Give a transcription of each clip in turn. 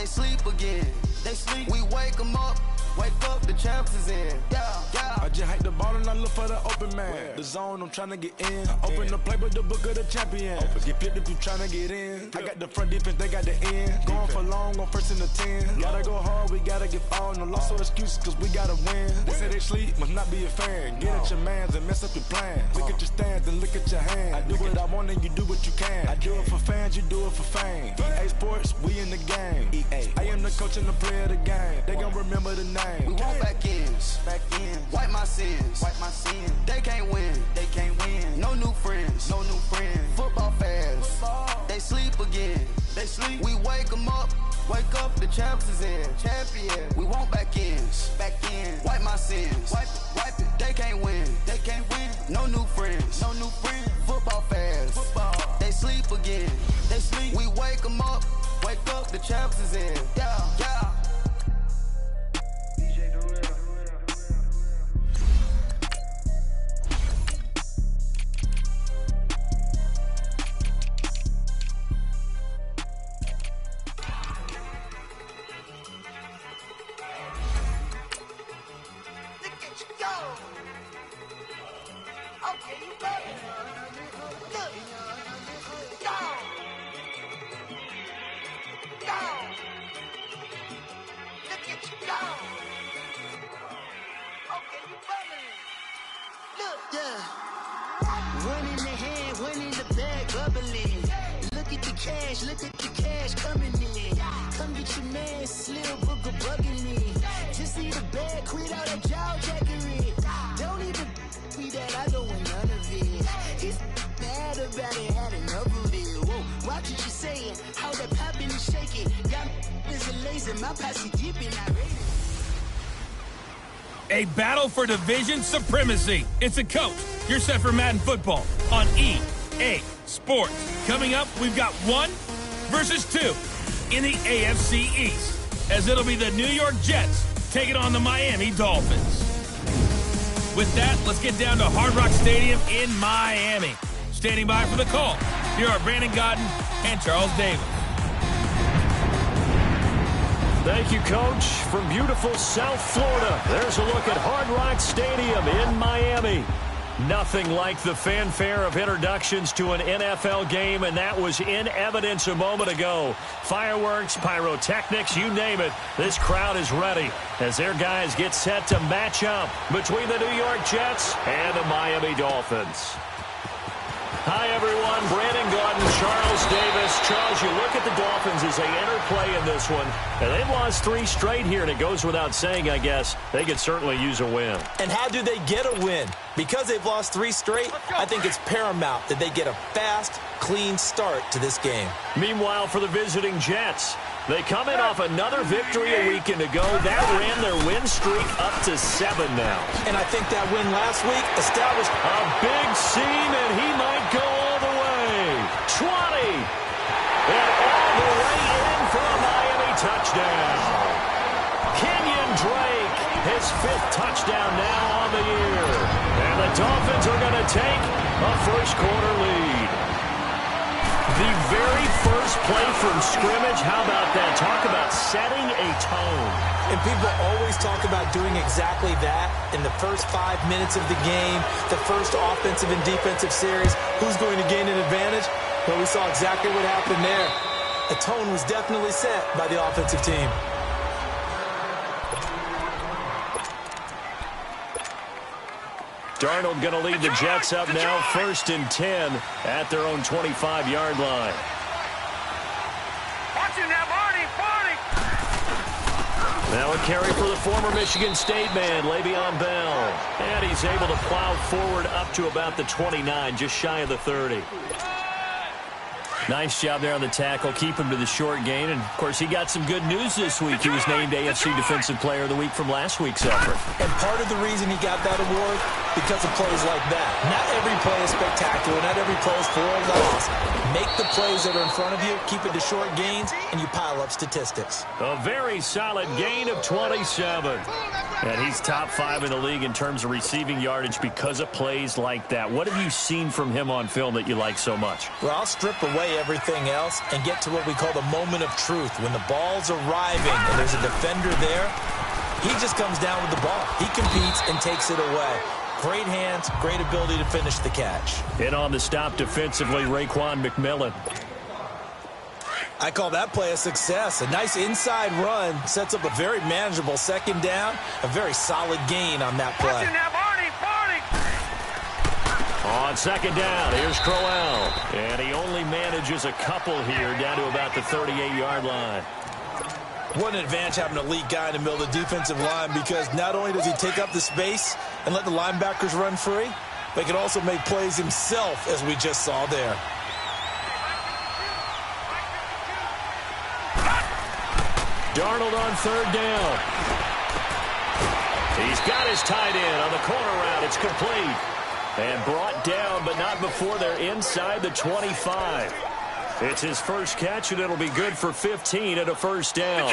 they sleep again. They sleep, we wake them up. Wake up, the champs is in. Yeah, yeah. I just hate the ball and I look for the open man. The zone, I'm trying to get in. Open the playbook, the book of the champion. Get flipped if you trying to get in. I got the front defense, they got the end. Going for long, on first and the 10. Gotta go hard, we gotta give all. No loss or excuses, cause we gotta win. They say they sleep, must not be a fan. Get at your mans and mess up your plan. Look at your stands and look at your hands. I do what I want and you do what you can. I do it for fans, you do it for fame. EA Sports, we in the game. I am the coach and the player of the game. They gon' remember the name. We want back ends, wipe my sins, They can't win, No new friends, Football fans, they sleep again. We wake them up, the champs is in. Champion, we want back ends, wipe my sins, wipe it. They can't win, No new friends, Football fans, they sleep again. We wake them up, the champs is in. Yeah, yeah. Look at the cash coming in. Come get your man, Slim Booker bugging me. Just need a bag, quit all that jaw jackery. Don't even me that I don't want none of it. He's mad about it, had enough of it. Whoa, watch what you saying, how that poppin' and shaking. Y'all is a lazy, my posse deep and I rate it. A battle for division supremacy. It's a coach. You're set for Madden football on EA Sports. Coming up, we've got 1 versus 2 in the AFC East, as it'll be the New York Jets taking on the Miami Dolphins. With that, let's get down to Hard Rock Stadium in Miami. Standing by for the call, here are Brandon Godden and Charles Davis. Thank you, Coach. From beautiful South Florida, there's a look at Hard Rock Stadium in Miami. Nothing like the fanfare of introductions to an NFL game, and that was in evidence a moment ago. Fireworks, pyrotechnics, you name it. This crowd is ready as their guys get set to match up between the New York Jets and the Miami Dolphins. Hi, everyone. Brandon Godden, Charles Davis. Charles, you look at the Dolphins as they enter play in this one, and they've lost 3 straight here, and it goes without saying, I guess, they could certainly use a win. And how do they get a win? Because they've lost 3 straight, I think it's paramount that they get a fast, clean start to this game. Meanwhile, for the visiting Jets, they come in off another victory a weekend ago. That ran their win streak up to 7 now. And I think that win last week established a big seam, and he might go all the way. 20. And all the way in for a Miami touchdown. Kenyon Drake, his 5th touchdown now on the year. And the Dolphins are going to take a first-quarter lead. The very first play from scrimmage, how about that? Talk about setting a tone. And people always talk about doing exactly that in the first 5 minutes of the game, the first offensive and defensive series. Who's going to gain an advantage? Well, we saw exactly what happened there. A tone was definitely set by the offensive team. Darnold going to lead the Jets up now, 1st and 10 at their own 25-yard line. Now a carry for the former Michigan State man, Le'Veon Bell. And he's able to plow forward up to about the 29, just shy of the 30. Nice job there on the tackle. Keep him to the short gain. And, of course, he got some good news this week. He was named AFC Defensive Player of the Week from last week's effort. And part of the reason he got that award, because of plays like that. Not every play is spectacular. Not every play is for a loss. Make the plays that are in front of you, keep it to short gains, and you pile up statistics. A very solid gain of 27. And he's top 5 in the league in terms of receiving yardage because of plays like that. What have you seen from him on film that you like so much? Well, I'll strip away everything else and get to what we call the moment of truth. When the ball's arriving and there's a defender there, he just comes down with the ball. He competes and takes it away. Great hands, great ability to finish the catch. In on the stop defensively, Raekwon McMillan. I call that play a success. A nice inside run sets up a very manageable second down. A very solid gain on that play. On second down, here's Crowell. And he only manages a couple here down to about the 38-yard line. What an advantage having a elite guy in the middle of the defensive line, because not only does he take up the space and let the linebackers run free, but he can also make plays himself, as we just saw there. Darnold on third down. He's got his tight end on the corner route. It's complete. And brought down, but not before they're inside the 25. It's his first catch, and it'll be good for 15 at a first down.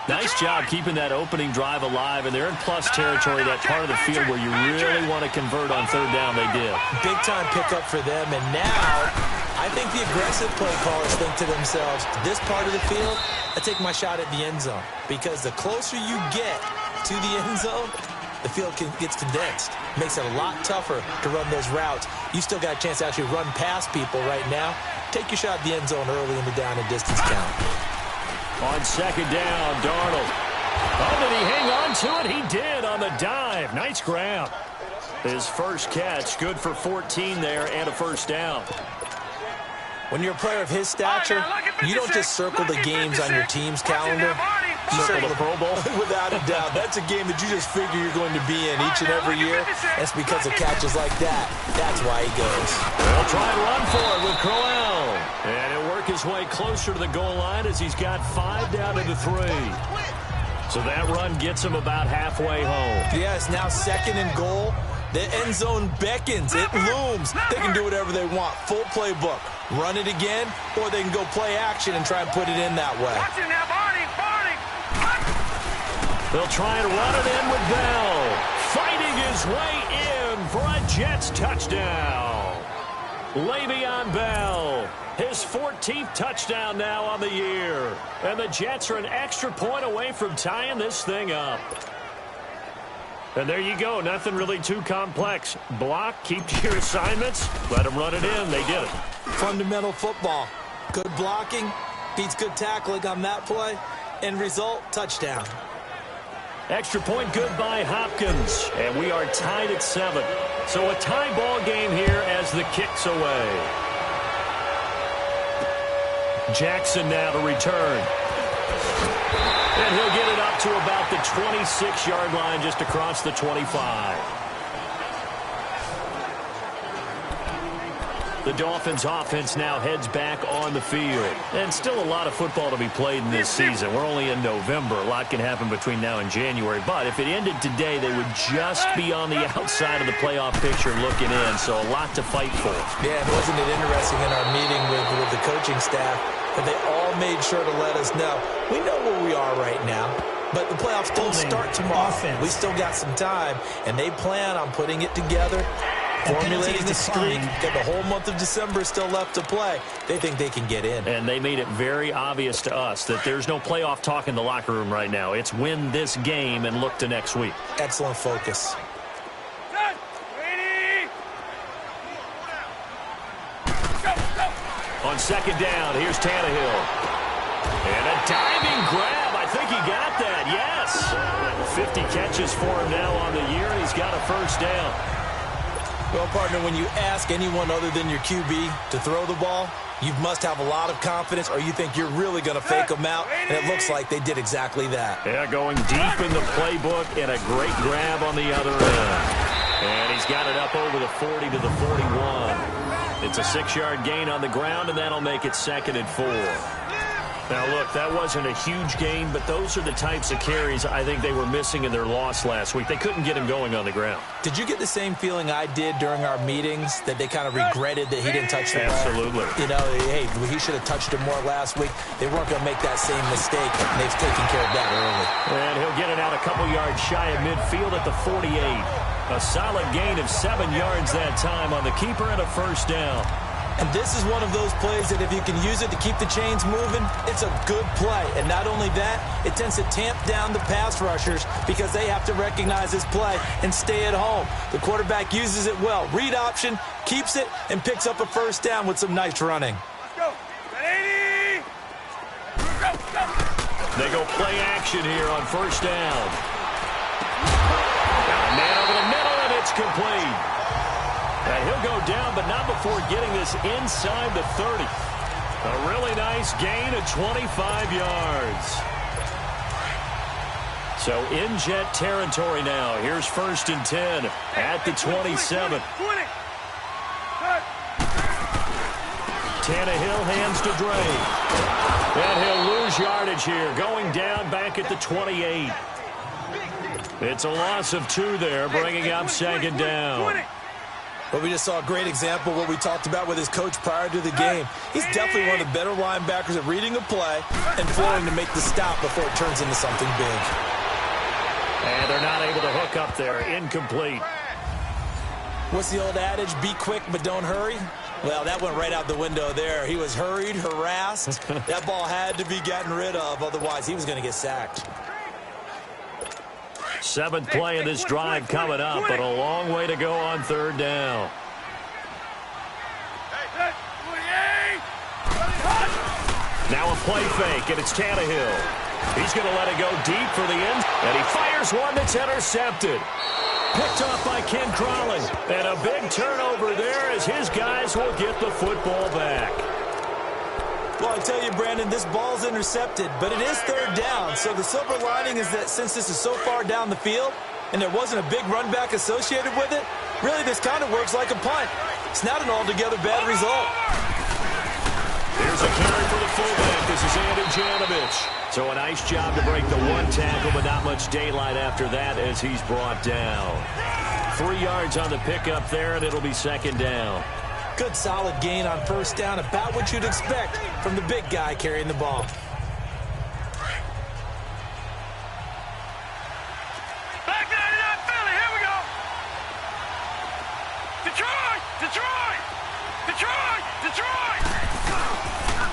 Nice job keeping that opening drive alive, and they're in plus territory, that part of the field where you really want to convert on third down. They did. Big-time pickup for them, and now I think the aggressive play callers think to themselves, this part of the field, I take my shot at the end zone, because the closer you get to the end zone, the field gets condensed. Makes it a lot tougher to run those routes. You still got a chance to actually run past people right now. Take your shot at the end zone early in the down and distance count. On second down, Darnold. Oh, did he hang on to it? He did on the dive. Nice grab. His first catch, good for 14 there and a first down. When you're a player of his stature, you don't just circle the games on your team's calendar. You circle the Pro Bowl. Without a doubt. That's a game that you just figure you're going to be in each and every year. That's because of catches like that. That's why he goes. They'll try and run for it with Crowell. And he'll work his way closer to the goal line as he's got 5 down to the 3. So that run gets him about halfway home. Yeah, it's now second and goal. The end zone beckons. It looms. They can do whatever they want. Full playbook. Run it again, or they can go play action and try and put it in that way. They'll try and run it in with Bell. Fighting his way in for a Jets touchdown. Le'Veon Bell, his 14th touchdown now on the year. And the Jets are an extra point away from tying this thing up. And there you go. Nothing really too complex. Block, keep to your assignments, let them run it in. They did it. Fundamental football. Good blocking, beats good tackling on that play. End result, touchdown. Extra point good by Hopkins. And we are tied at 7. So a tie ball game here as the kick's away. Jackson now to return. And he'll get it up to about the 26-yard line, just across the 25. The Dolphins offense now heads back on the field. And still a lot of football to be played in this season. We're only in November. A lot can happen between now and January. But if it ended today, they would just be on the outside of the playoff picture looking in. So a lot to fight for. Yeah, and wasn't it interesting in our meeting with the coaching staff that they all made sure to let us know, we know where we are right now, but the playoffs don't start tomorrow. We still got some time, and they plan on putting it together, formulating the streak. Got the whole month of December still left to play. They think they can get in. And they made it very obvious to us that there's no playoff talk in the locker room right now. It's win this game and look to next week. Excellent focus. On second down, here's Tannehill. And a diving grab. I think he got that, yes. 50 catches for him now on the year, and he's got a first down. Well, partner, when you ask anyone other than your QB to throw the ball, you must have a lot of confidence, or you think you're really going to fake them out, and it looks like they did exactly that. Yeah, going deep in the playbook, and a great grab on the other end. And he's got it up over the 40 to the 41. It's a 6-yard gain on the ground, and that'll make it 2nd and 4. Now, look, that wasn't a huge gain, but those are the types of carries I think they were missing in their loss last week. They couldn't get him going on the ground. Did you get the same feeling I did during our meetings, that they kind of regretted that he didn't touch the ball? Absolutely. You know, hey, he should have touched it more last week. They weren't going to make that same mistake, and they've taken care of that early. And he'll get it out a couple yards shy of midfield at the 48. A solid gain of 7 yards that time on the keeper and a first down. And this is one of those plays that if you can use it to keep the chains moving, it's a good play. And not only that, it tends to tamp down the pass rushers because they have to recognize this play and stay at home. The quarterback uses it well. Read option, keeps it, and picks up a first down with some nice running. They go play action here on first down. Got a man over the middle, and it's complete. And he'll go down, but not before getting this inside the 30. A really nice gain of 25 yards. So in jet territory now. Here's 1st and 10 at the 27. Tannehill hands to Dre. And he'll lose yardage here, going down back at the 28. It's a loss of 2 there, bringing up 2nd down. But we just saw a great example of what we talked about with his coach prior to the game. He's definitely one of the better linebackers at reading a play and flowing to make the stop before it turns into something big. And they're not able to hook up there. Incomplete. What's the old adage? Be quick, but don't hurry? Well, that went right out the window there. He was hurried, harassed. That ball had to be gotten rid of, otherwise he was going to get sacked. 7th play of this drive coming up, but a long way to go on 3rd down. Now a play fake, and it's Tannehill. He's going to let it go deep for the end, and he fires one that's intercepted. Picked off by Ken Crawley. And a big turnover there as his guys will get the football back. Well, I tell you, Brandon, this ball's intercepted, but it is 3rd down. So the silver lining is that since this is so far down the field and there wasn't a big run back associated with it, really this kind of works like a punt. It's not an altogether bad result. Here's a carry for the fullback. This is Andy Janovich. So a nice job to break the 1 tackle, but not much daylight after that as he's brought down. 3 yards on the pickup there, and it'll be 2nd down. Good solid gain on 1st down, about what you'd expect from the big guy carrying the ball. Back 99 Philly, here we go. Detroit, Detroit, Detroit, Detroit.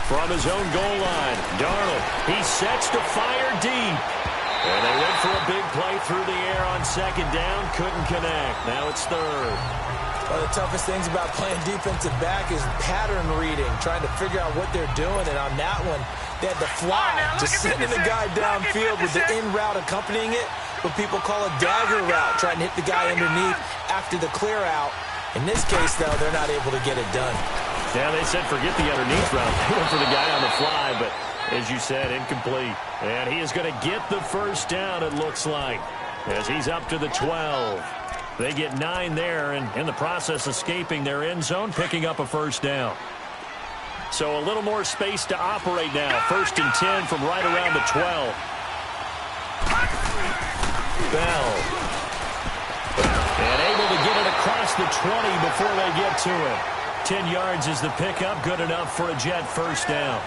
From his own goal line, Darnold, he sets to fire deep. And they went for a big play through the air on 2nd down, couldn't connect. Now it's 3rd. One of the toughest things about playing defensive back is pattern reading, trying to figure out what they're doing. And on that one, they had the fly, just sending the guy downfield with the in route accompanying it, what people call a dagger route, trying to hit the guy underneath after the clear out. In this case, though, they're not able to get it done. Yeah, they said forget the underneath route. They went for the guy on the fly, but as you said, incomplete. And he is going to get the 1st down, it looks like, as he's up to the 12. They get 9 there, and in the process escaping their end zone, picking up a 1st down. So a little more space to operate now. 1st and 10 from right around the 12. Bell. And able to get it across the 20 before they get to it. 10 yards is the pickup, good enough for a Jet 1st down.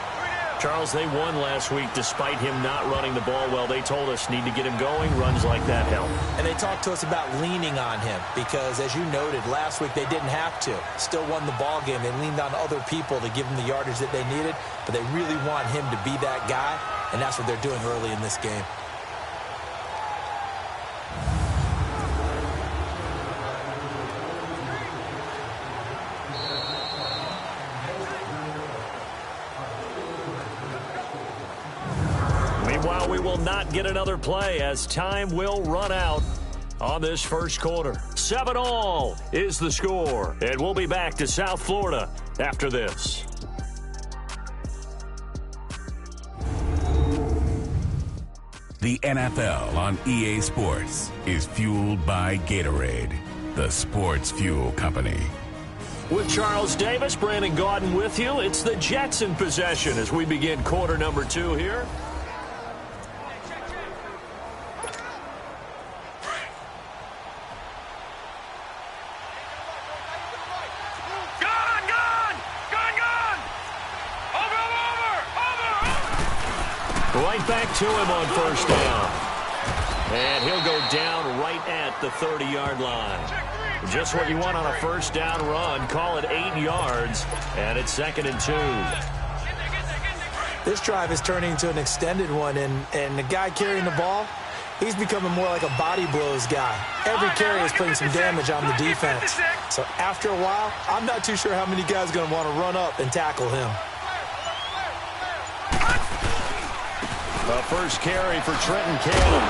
Charles, they won last week despite him not running the ball well. They told us need to get him going. Runs like that help. And they talked to us about leaning on him because, as you noted, last week they didn't have to. Still won the ball game. They leaned on other people to give them the yardage that they needed, but they really want him to be that guy, and that's what they're doing early in this game. Meanwhile, we will not get another play as time will run out on this 1st quarter. 7-all is the score. And we'll be back to South Florida after this. The NFL on EA Sports is fueled by Gatorade, the sports fuel company. With Charles Davis, Brandon Gaudin with you. It's the Jets in possession as we begin quarter number 2 here. Right back to him on first down. And he'll go down right at the 30-yard line. Just what you want on a first down run. Call it 8 yards, and it's 2nd and 2. This drive is turning into an extended one, and the guy carrying the ball, he's becoming more like a body blows guy. Every carry is putting some damage on the defense. So after a while, I'm not too sure how many guys are going to want to run up and tackle him. The first carry for Trenton Cannon.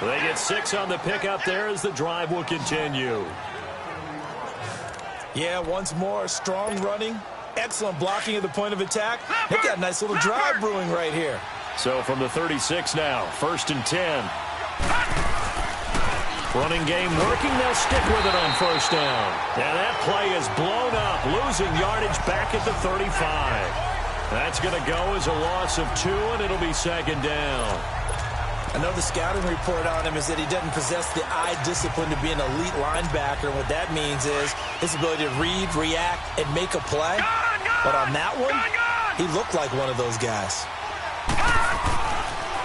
They get 6 on the pickup there as the drive will continue. Yeah, once more, strong running, excellent blocking at the point of attack. They've got a nice little drive brewing right here. So from the 36 now, 1st and 10. Running game working, they'll stick with it on first down. And that play is blown up, losing yardage back at the 35. That's going to go as a loss of 2, and it'll be 2nd down. I know the scouting report on him is that he doesn't possess the eye discipline to be an elite linebacker. What that means is his ability to read, react, and make a play. But on that one, he looked like one of those guys.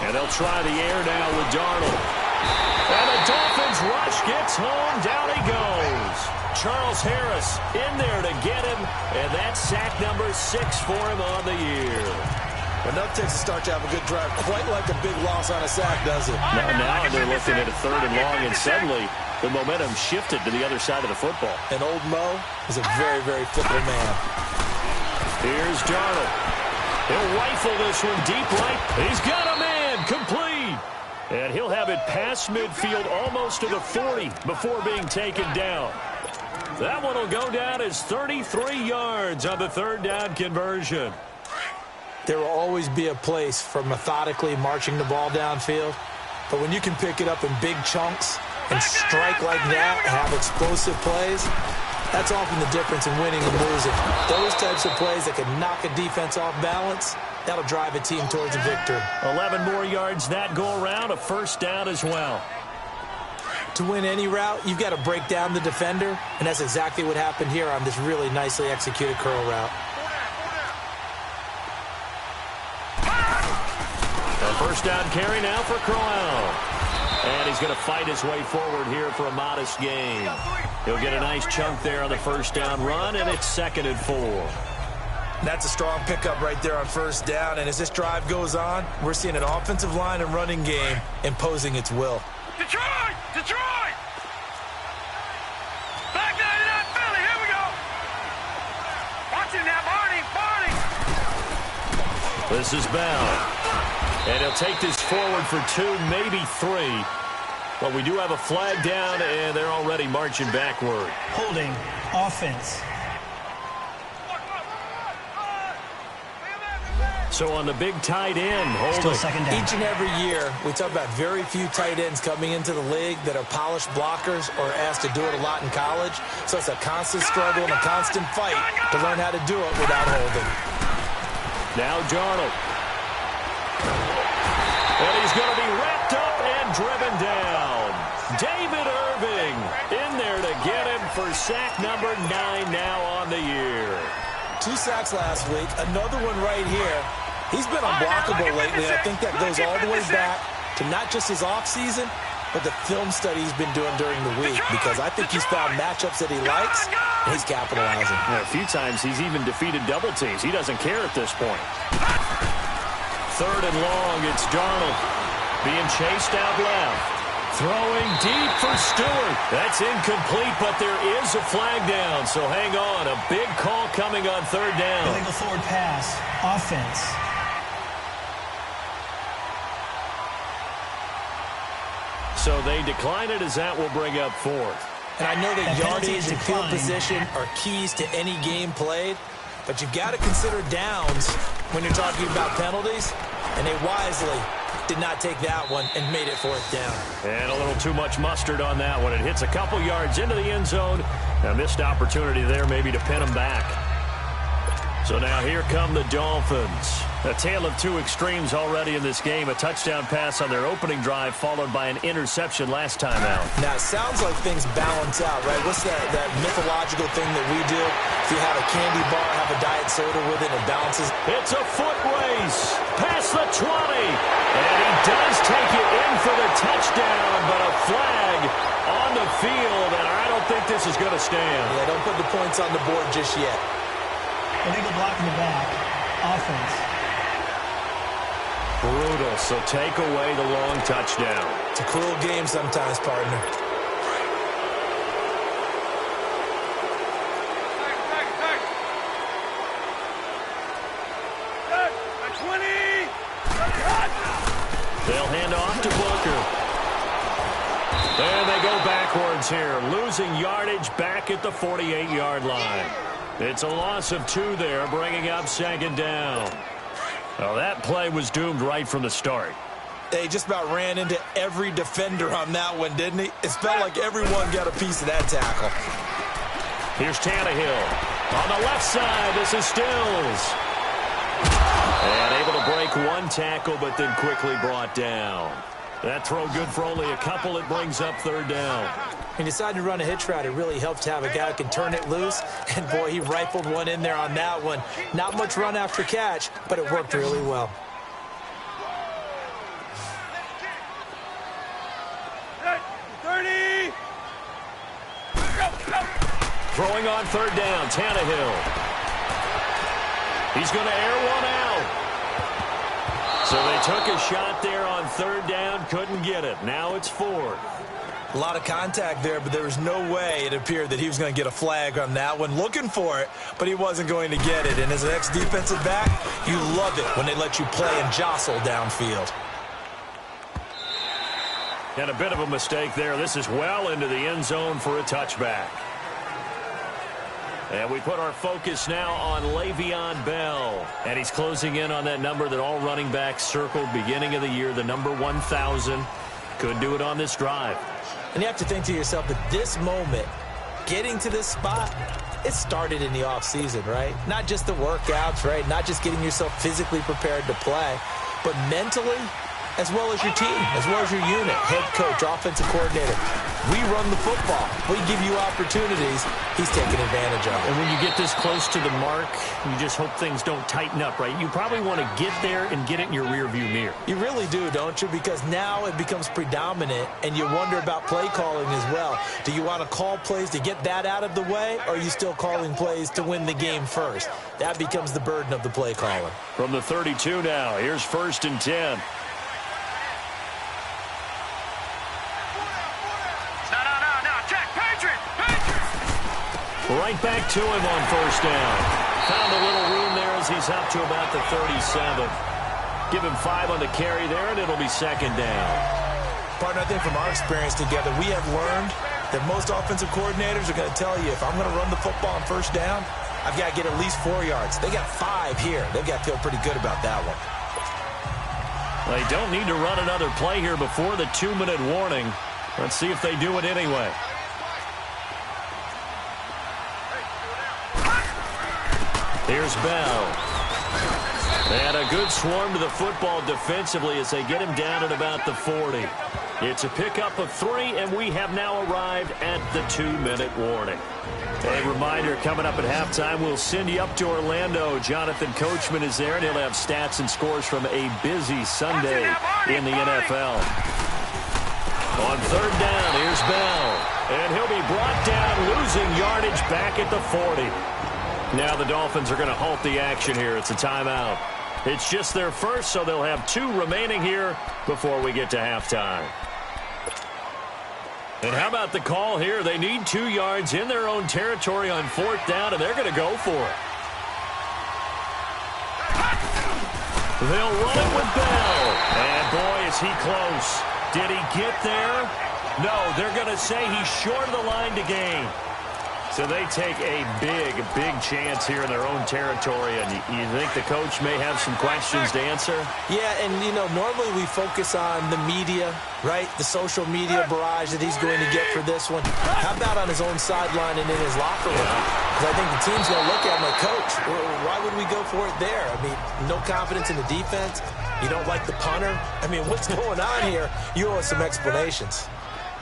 And they'll try the air now with Darnold. And the Dolphins rush gets home. Down he goes. Charles Harris in there to get him. And that's sack number 6 for him on the year. Enough takes to start to have a good drive. Quite like a big loss on a sack, does it? Now they're looking at a 3rd and long, and suddenly the momentum shifted to the other side of the football. And old Mo is a very, very fickle man. Here's Darnold. He'll rifle this one deep right. He's got a man complete. And he'll have it past midfield almost to the 40 before being taken down. That one will go down as 33 yards on the 3rd down conversion. There will always be a place for methodically marching the ball downfield. But when you can pick it up in big chunks and strike like that and have explosive plays, that's often the difference in winning and losing. Those types of plays that can knock a defense off balance, that'll drive a team towards a victory. 11 more yards that go around, a first down as well. To win any route, you've got to break down the defender, and that's exactly what happened here on this really nicely executed curl route. First down carry now for Crowell. And he's going to fight his way forward here for a modest gain. He'll get a nice chunk there on the first down run, and it's 2nd and 4. That's a strong pickup right there on first down, and as this drive goes on, we're seeing an offensive line and running game imposing its will. Detroit! Detroit! Back 99 Philly, here we go! Watch him now, Barney! This is Bell. And he'll take this forward for 2, maybe 3. But we do have a flag down, and they're already marching backward. Holding offense. So on the big tight end, holding. Each and every year, we talk about very few tight ends coming into the league that are polished blockers or asked to do it a lot in college. So it's a constant struggle and a constant fight to learn how to do it without holding. Now Darnold. And he's going to be wrapped up and driven down. David Irving in there to get him for sack number 9 now on the year. 2 sacks last week, another one right here. He's been unblockable lately, and I think that goes all the way back to not just his offseason, but the film study he's been doing during the week, because I think he's found matchups that he likes, and he's capitalizing. Yeah, a few times he's even defeated double teams. He doesn't care at this point. 3rd and long, it's Darnold being chased out left. Throwing deep for Stewart. That's incomplete, but there is a flag down, so hang on. A big call coming on 3rd down. Illegal forward pass. Offense. So they decline it as that will bring up 4th. And I know that yardage and field position are keys to any game played, but you've got to consider downs when you're talking about penalties, and they wisely did not take that one and made it 4th down. And a little too much mustard on that one. It hits a couple yards into the end zone, A missed opportunity there maybe to pin them back. So now here come the Dolphins. A tale of two extremes already in this game. A touchdown pass on their opening drive followed by an interception last time out. Now, it sounds like things balance out, right? What's that mythological thing that we do? If you have a candy bar, have a diet soda with it, it balances. It's a foot race past the 20. And he does take it in for the touchdown, but a flag on the field, and I don't think this is going to stand. Yeah, don't put the points on the board just yet. Illegal block in the back. Offense. Brutal, so take away the long touchdown. It's a cruel game sometimes, partner. They'll hand off to Booker. And they go backwards here, losing yardage back at the 48-yard line. It's a loss of 2 there, bringing up second down. Well, that play was doomed right from the start. They just about ran into every defender on that one, didn't he? It felt like everyone got a piece of that tackle. Here's Tannehill. On the left side, this is Stills. And able to break one tackle, but then quickly brought down. That throw good for only a couple. It brings up third down. He decided to run a hitch route. It really helped to have a guy who can turn it loose. And, boy, he rifled one in there on that one. Not much run after catch, but it worked really well. Throwing on third down, Tannehill. He's going to air one out. So they took a shot there on third down, couldn't get it. Now it's 4th. A lot of contact there, but there was no way it appeared that he was going to get a flag on that one. Looking for it, but he wasn't going to get it. And as an ex-defensive back, you love it when they let you play and jostle downfield. And a bit of a mistake there. This is well into the end zone for a touchback. And we put our focus now on Le'Veon Bell. And he's closing in on that number that all running backs circled beginning of the year, the number 1,000. Could do it on this drive. And you have to think to yourself that this moment, getting to this spot, it started in the offseason, right? Not just the workouts, right? Not just getting yourself physically prepared to play, but mentally, as well as your team, as well as your unit, head coach, offensive coordinator. We run the football. We give you opportunities. He's taking advantage of it. And when you get this close to the mark, you just hope things don't tighten up, right? You probably want to get there and get it in your rearview mirror. You really do, don't you? Because now it becomes predominant, and you wonder about play calling as well. Do you want to call plays to get that out of the way, or are you still calling plays to win the game first? That becomes the burden of the play caller. From the 32 now, here's 1st and 10. Right back to him on first down. Found a little room there as he's up to about the 37. Give him 5 on the carry there, and it'll be second down. Partner, I think from our experience together, we have learned that most offensive coordinators are going to tell you, if I'm going to run the football on first down, I've got to get at least 4 yards. They got 5 here. They've got to feel pretty good about that one. They don't need to run another play here before the 2-minute warning. Let's see if they do it anyway. Here's Bell. And a good swarm to the football defensively as they get him down at about the 40. It's a pickup of 3, and we have now arrived at the 2-minute warning. A reminder, coming up at halftime, we'll send you up to Orlando. Jonathan Coachman is there, and he'll have stats and scores from a busy Sunday in the NFL. On third down, here's Bell. And he'll be brought down, losing yardage back at the 40. Now the Dolphins are going to halt the action here. It's a timeout. It's just their first, so they'll have 2 remaining here before we get to halftime. And how about the call here? They need 2 yards in their own territory on 4th down, and they're going to go for it. They'll run it with Bell. And boy, is he close. Did he get there? No, they're going to say he's short of the line to gain. So they take a big chance here in their own territory, and you think the coach may have some questions to answer? Yeah, and, normally we focus on the media, right? The social media barrage that he's going to get for this one. How about on his own sideline and in his locker room? Because I think the team's going to look at him like, Coach, why would we go for it there? I mean, no confidence in the defense. You don't like the punter. I mean, what's going on here? You owe us some explanations.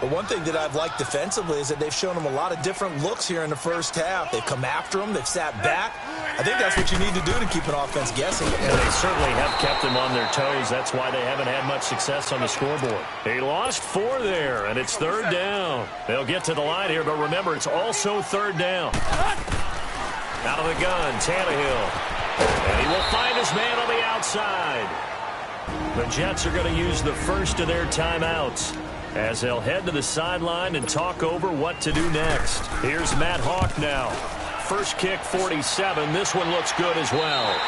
But one thing that I've liked defensively is that they've shown him a lot of different looks here in the first half. They've come after him. They've sat back. I think that's what you need to do to keep an offense guessing. And they certainly have kept them on their toes. That's why they haven't had much success on the scoreboard. He lost 4 there, and it's 3rd down. They'll get to the line here, but remember, it's also 3rd down. Out of the gun, Tannehill. And he will find his man on the outside. The Jets are going to use the first of their timeouts as they'll head to the sideline and talk over what to do next. Here's Matt Hawk now. First kick, 47. This one looks good as well.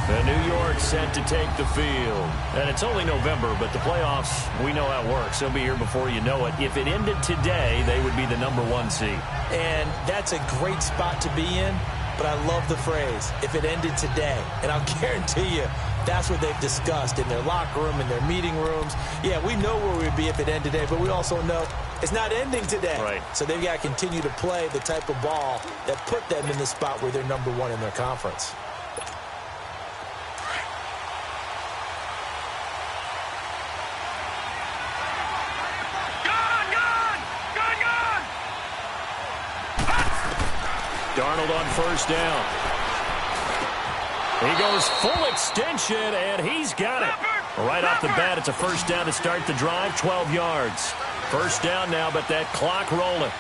The New York set to take the field. And it's only November, but the playoffs, we know how it works. They'll be here before you know it. If it ended today, they would be the #1 seed. And that's a great spot to be in, but I love the phrase, if it ended today. And I'll guarantee you, that's what they've discussed in their locker room, in their meeting rooms. Yeah, we know where we'd be if it ended today, but we also know it's not ending today. Right. So they've got to continue to play the type of ball that put them in the spot where they're #1 in their conference. Darnold on first down. He goes full extension, and he's got it. Right off the bat, it's a first down to start the drive, 12 yards. First down now, but that clock rolling.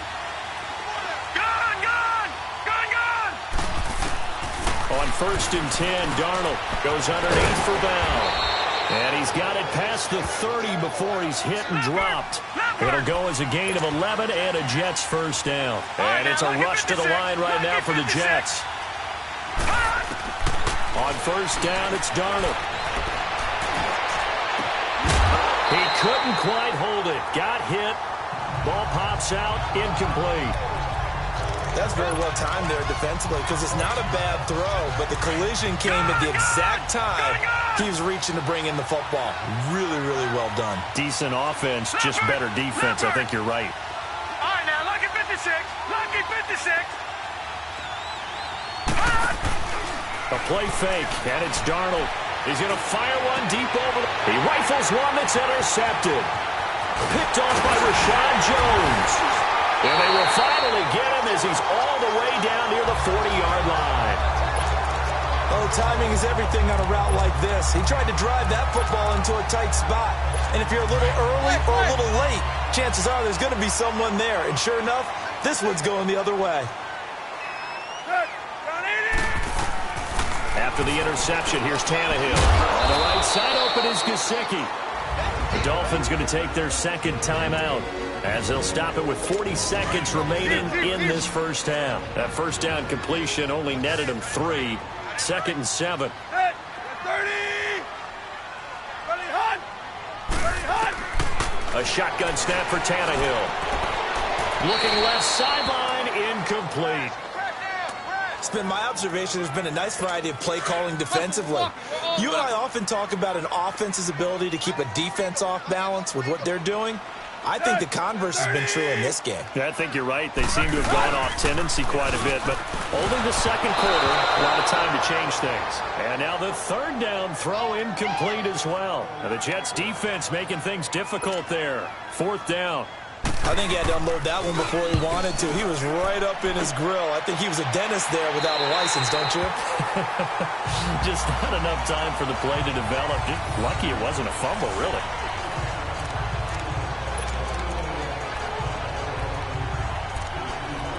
On 1st and 10, Darnold goes underneath for Bell. And he's got it past the 30 before he's hit and dropped. It'll go as a gain of 11 and a Jets first down. And it's a rush to the line right now for the Jets. On first down, it's Darnold. He couldn't quite hold it. Got hit. Ball pops out. Incomplete. That's very well timed there defensively because it's not a bad throw, but the collision came at the exact time he was reaching to bring in the football. Really, really well done. Decent offense, just better defense. I think you're right. All right, now, lucky 56. Lucky 56. A play fake, and it's Darnold. He's going to fire one deep over. He rifles one that's intercepted. Picked off by Rashad Jones. And they will finally get him as he's all the way down near the 40-yard line. Oh, timing is everything on a route like this. He tried to drive that football into a tight spot. And if you're a little early or a little late, chances are there's going to be someone there. And sure enough, this one's going the other way. After the interception, here's Tannehill. On the right side, open is Gesicki. The Dolphins going to take their second timeout as they'll stop it with 40 seconds remaining in this first half. That first down completion only netted him 3. 2nd and 7. 30. A shotgun snap for Tannehill. Looking left sideline, incomplete. It's been my observation there's been a nice variety of play calling defensively. You and I often talk about an offense's ability to keep a defense off balance with what they're doing. I think the converse has been true in this game. Yeah, I think you're right. They seem to have gone off tendency quite a bit, but only the second quarter, a lot of time to change things. And now the 3rd down throw incomplete as well. Now the Jets defense making things difficult there. 4th down. I think he had to unload that one before he wanted to. He was right up in his grill. I think he was a dentist there without a license, don't you? Just not enough time for the play to develop. Just lucky it wasn't a fumble, really.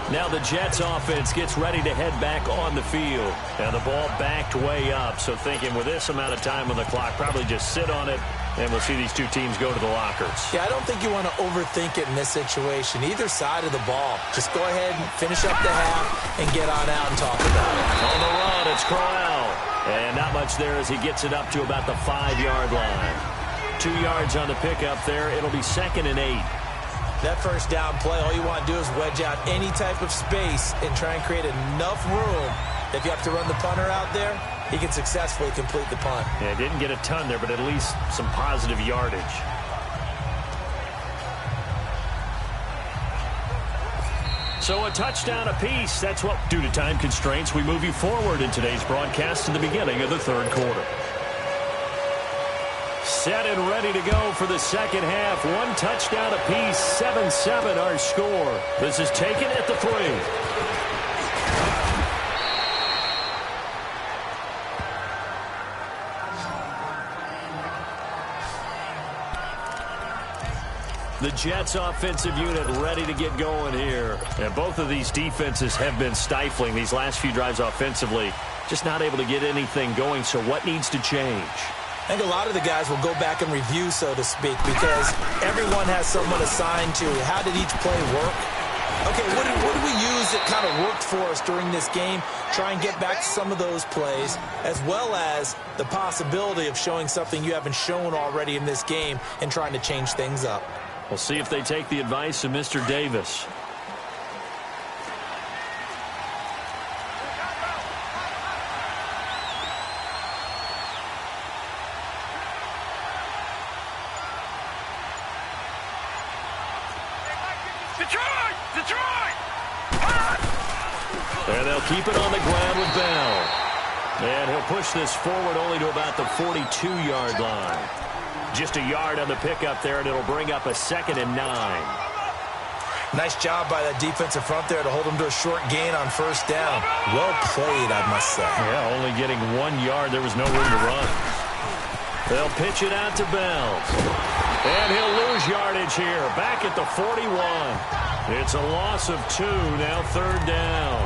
Now the Jets offense gets ready to head back on the field. And the ball backed way up. So thinking with this amount of time on the clock, probably just sit on it And we'll see these two teams go to the lockers. Yeah, I don't think you want to overthink it in this situation. Either side of the ball. Just go ahead and finish up the half and get on out and talk about it. On the run, it's Corral. And not much there as he gets it up to about the 5-yard line. 2 yards on the pickup there. It'll be 2nd and 8. That first down play, all you want to do is wedge out any type of space and try and create enough room. If you have to run the punter out there, he can successfully complete the punt. Yeah, didn't get a ton there, but at least some positive yardage. So a touchdown apiece. That's what, due to time constraints, we move you forward in today's broadcast to the beginning of the 3rd quarter. Set and ready to go for the second half. 1 touchdown apiece, 7-7 our score. This is taken at the 3. The Jets offensive unit ready to get going here. And both of these defenses have been stifling these last few drives offensively. Just not able to get anything going. So what needs to change? I think a lot of the guys will go back and review, so to speak, because everyone has someone assigned to how did each play work. Okay, what did we use that kind of worked for us during this game? Try and get back to some of those plays, as well as the possibility of showing something you haven't shown already in this game and trying to change things up. We'll see if they take the advice of Mr. Davis. And they'll keep it on the ground with Bell. And he'll push this forward only to about the 42-yard line. Just a yard on the pickup there, and it'll bring up a 2nd and 9. Nice job by that defensive front there to hold them to a short gain on first down. Well played, I must say. Yeah, only getting 1 yard. There was no room to run. They'll pitch it out to Bell. And he'll lose yardage here. Back at the 41. It's a loss of 2, now 3rd down.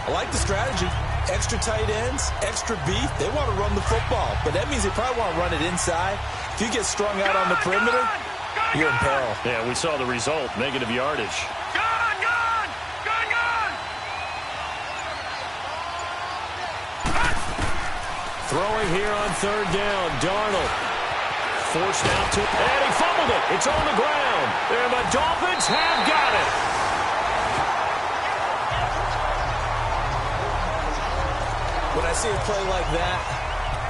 I like the strategy. Extra tight ends, extra beef. They want to run the football, but that means they probably want to run it inside. If you get strung out on the perimeter, you're in peril. Yeah, we saw the result, negative yardage. Throwing here on 3rd down, Darnold. Forced out to, and he fumbled it. It's on the ground. And the Dolphins have got it. When I see a play like that,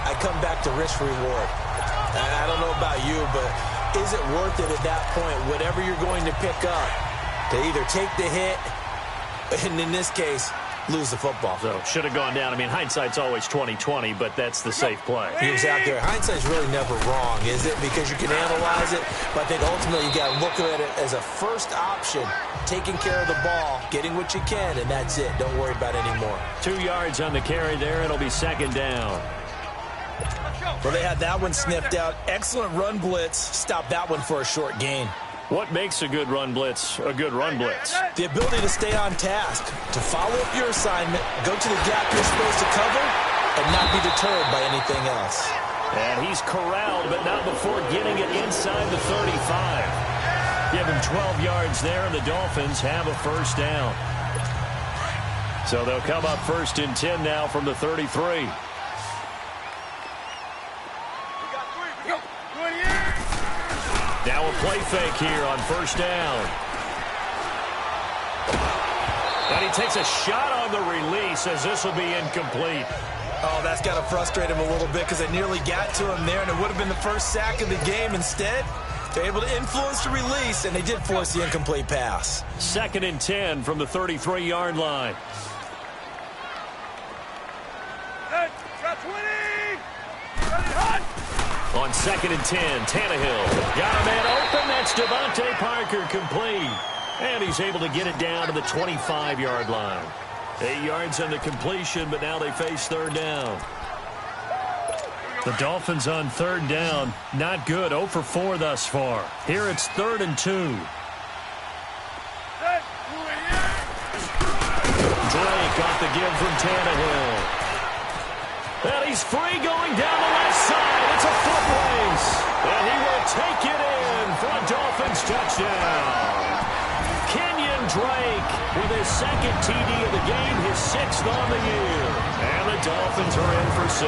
I come back to risk reward. I don't know about you, but is it worth it at that point, whatever you're going to pick up, to either take the hit, and in this case, lose the football? So should have gone down. I mean, hindsight's always 20/20, but that's the safe play. You're exactly right. Hindsight's really never wrong, is it? Because you can analyze it, but I think ultimately you got to look at it as a first option, taking care of the ball, getting what you can, and that's it. Don't worry about any more. 2 yards on the carry there. It'll be 2nd down. Well, they had that one sniffed out. Excellent run blitz. Stop that one for a short gain. What makes a good run blitz a good run blitz? The ability to stay on task, to follow up your assignment, go to the gap you're supposed to cover, and not be deterred by anything else. And he's corralled, but not before getting it inside the 35. Give him 12 yards there, and the Dolphins have a first down. So they'll come up 1st and 10 now from the 33. Now a play fake here on 1st down. And he takes a shot on the release as this will be incomplete. Oh, that's got to frustrate him a little bit because they nearly got to him there, and it would have been the first sack of the game. Instead, they're able to influence the release, and they did force the incomplete pass. 2nd and 10 from the 33-yard line. On 2nd and 10, Tannehill got a man open. That's Devontae Parker complete. And he's able to get it down to the 25-yard line. 8 yards on the completion, but now they face 3rd down. The Dolphins on 3rd down. Not good. 0 for 4 thus far. Here it's 3rd and 2. Drake off the give from Tannehill. And he's free going down the left side. It's a foot race, and he will take it in for a Dolphins touchdown. Kenyon Drake with his second TD of the game, his 6th on the year. And the Dolphins are in for 6.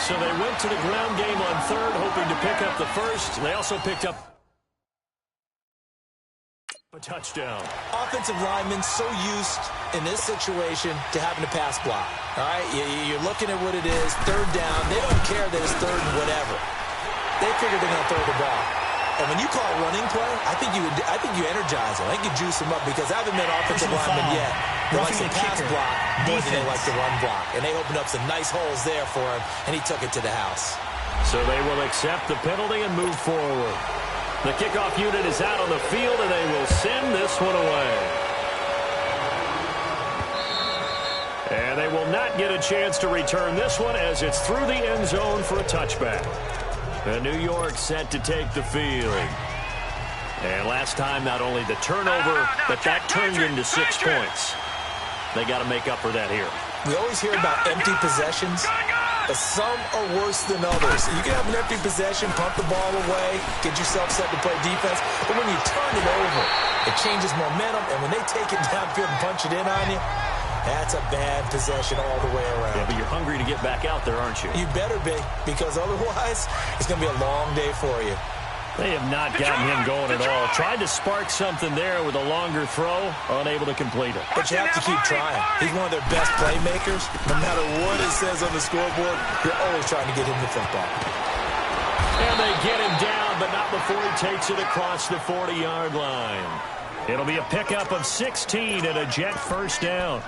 So they went to the ground game on 3rd, hoping to pick up the 1st. They also picked up a touchdown. Offensive linemen so used in this situation to having to pass block. All right, you're looking at what it is, 3rd down. They don't care that it's 3rd and whatever. They figure they're going to throw the ball. And when you call a running play, I think you energize them. I think you juice them up because I haven't met offensive linemen yet that likes to pass block more than they like to run block. And they opened up some nice holes there for him, and he took it to the house. So they will accept the penalty and move forward. The kickoff unit is out on the field, and they will send this one away. And they will not get a chance to return this one as it's through the end zone for a touchback. And New York set to take the field. And last time, not only the turnover, but that turned into 6 points. They got to make up for that here. We always hear about empty possessions, but some are worse than others. You can have an empty possession, pump the ball away, get yourself set to play defense, but when you turn it over, it changes momentum, and when they take it downfield and punch it in on you, that's a bad possession all the way around. Yeah, but you're hungry to get back out there, aren't you? You better be, because otherwise, it's going to be a long day for you. They have not gotten him going at all. Tried to spark something there with a longer throw, unable to complete it. But you have to keep trying. He's one of their best playmakers. No matter what it says on the scoreboard, you're always trying to get him the football. And they get him down, but not before he takes it across the 40-yard line. It'll be a pickup of 16 and a Jet first down.